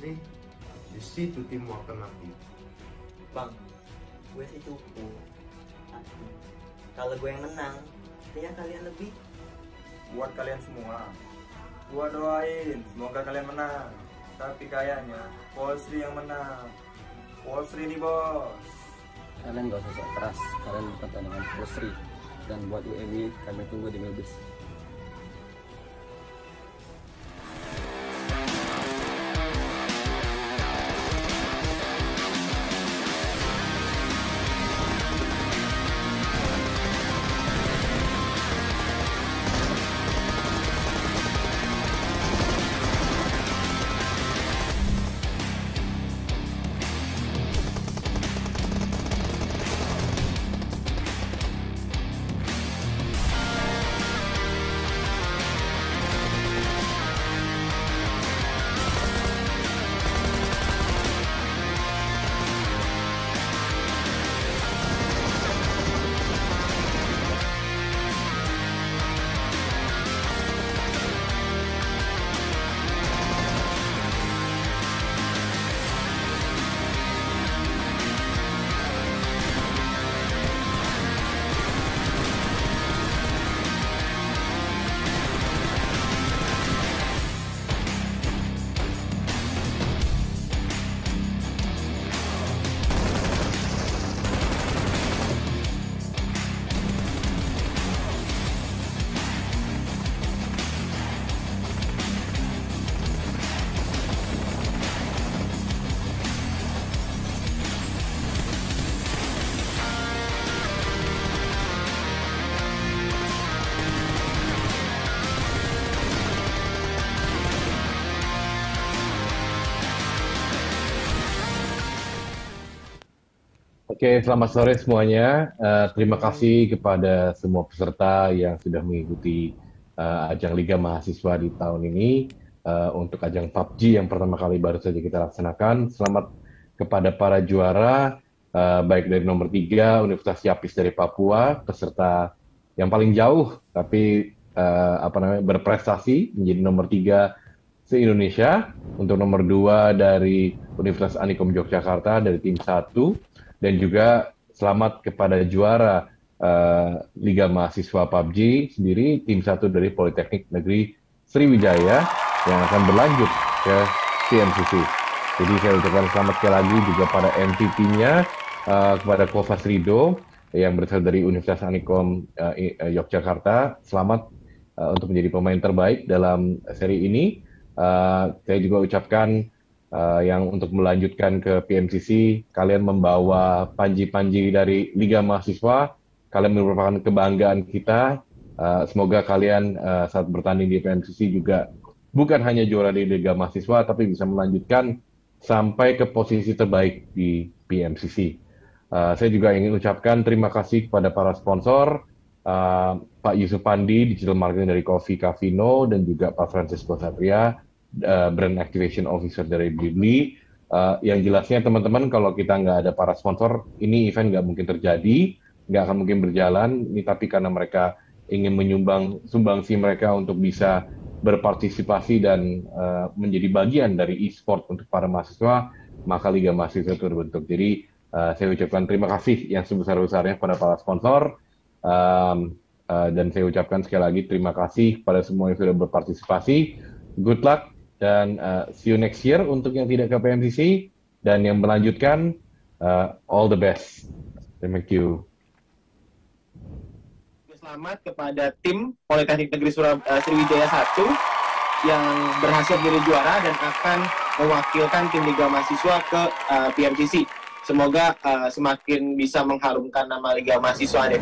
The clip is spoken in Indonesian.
Sri, di situ timmu akan mati. Bang, gue sih cukup. Tapi kalau gue yang menang, artinya kalian lebih. Buat kalian semua, gua doain semoga kalian menang. Tapi kayaknya Polsri yang menang. Polsri nih bos. Kalian gak usah sok keras, kalian bukan tandingan Polsri. Dan buat UMI, kami tunggu di Milbis. Oke, selamat sore semuanya. Terima kasih kepada semua peserta yang sudah mengikuti ajang Liga Mahasiswa di tahun ini. Untuk ajang PUBG yang pertama kali baru saja kita laksanakan. Selamat kepada para juara, baik dari nomor 3 Universitas Yapis dari Papua, peserta yang paling jauh, tapi berprestasi menjadi nomor 3 se-Indonesia. Untuk nomor 2 dari Universitas Anikom Yogyakarta dari tim 1. Dan juga selamat kepada juara Liga Mahasiswa PUBG sendiri, tim 1 dari Politeknik Negeri Sriwijaya yang akan berlanjut ke PMCC. Jadi saya ucapkan selamat sekali lagi juga pada MVP-nya, kepada Kofas Rido yang berasal dari Universitas Anikom Yogyakarta. Selamat untuk menjadi pemain terbaik dalam seri ini. Saya juga ucapkan yang untuk melanjutkan ke PMCC, kalian membawa panji-panji dari Liga Mahasiswa, kalian merupakan kebanggaan kita. Semoga kalian saat bertanding di PMCC juga bukan hanya juara di Liga Mahasiswa, tapi bisa melanjutkan sampai ke posisi terbaik di PMCC. Saya juga ingin ucapkan terima kasih kepada para sponsor, Pak Yusuf Pandi, Digital Marketing dari Coffee Cafino, dan juga Pak Francisco Satria, Brand Activation Officer dari Blibli. Yang jelasnya teman-teman, kalau kita nggak ada para sponsor, ini event nggak mungkin terjadi, nggak akan mungkin berjalan. Ini tapi karena mereka ingin menyumbang sumbangsi mereka untuk bisa berpartisipasi dan menjadi bagian dari e-sport untuk para mahasiswa, maka Liga Mahasiswa itu terbentuk. Jadi saya ucapkan terima kasih yang sebesar-besarnya kepada para sponsor, dan saya ucapkan sekali lagi terima kasih kepada semua yang sudah berpartisipasi. Good luck. Dan see you next year untuk yang tidak ke PMCC, dan yang melanjutkan all the best. Thank you. Selamat kepada tim Politeknik Negeri Sriwijaya 1 yang berhasil menjadi juara dan akan mewakilkan tim Liga Mahasiswa ke PMCC. Semoga semakin bisa mengharumkan nama Liga Mahasiswa deh.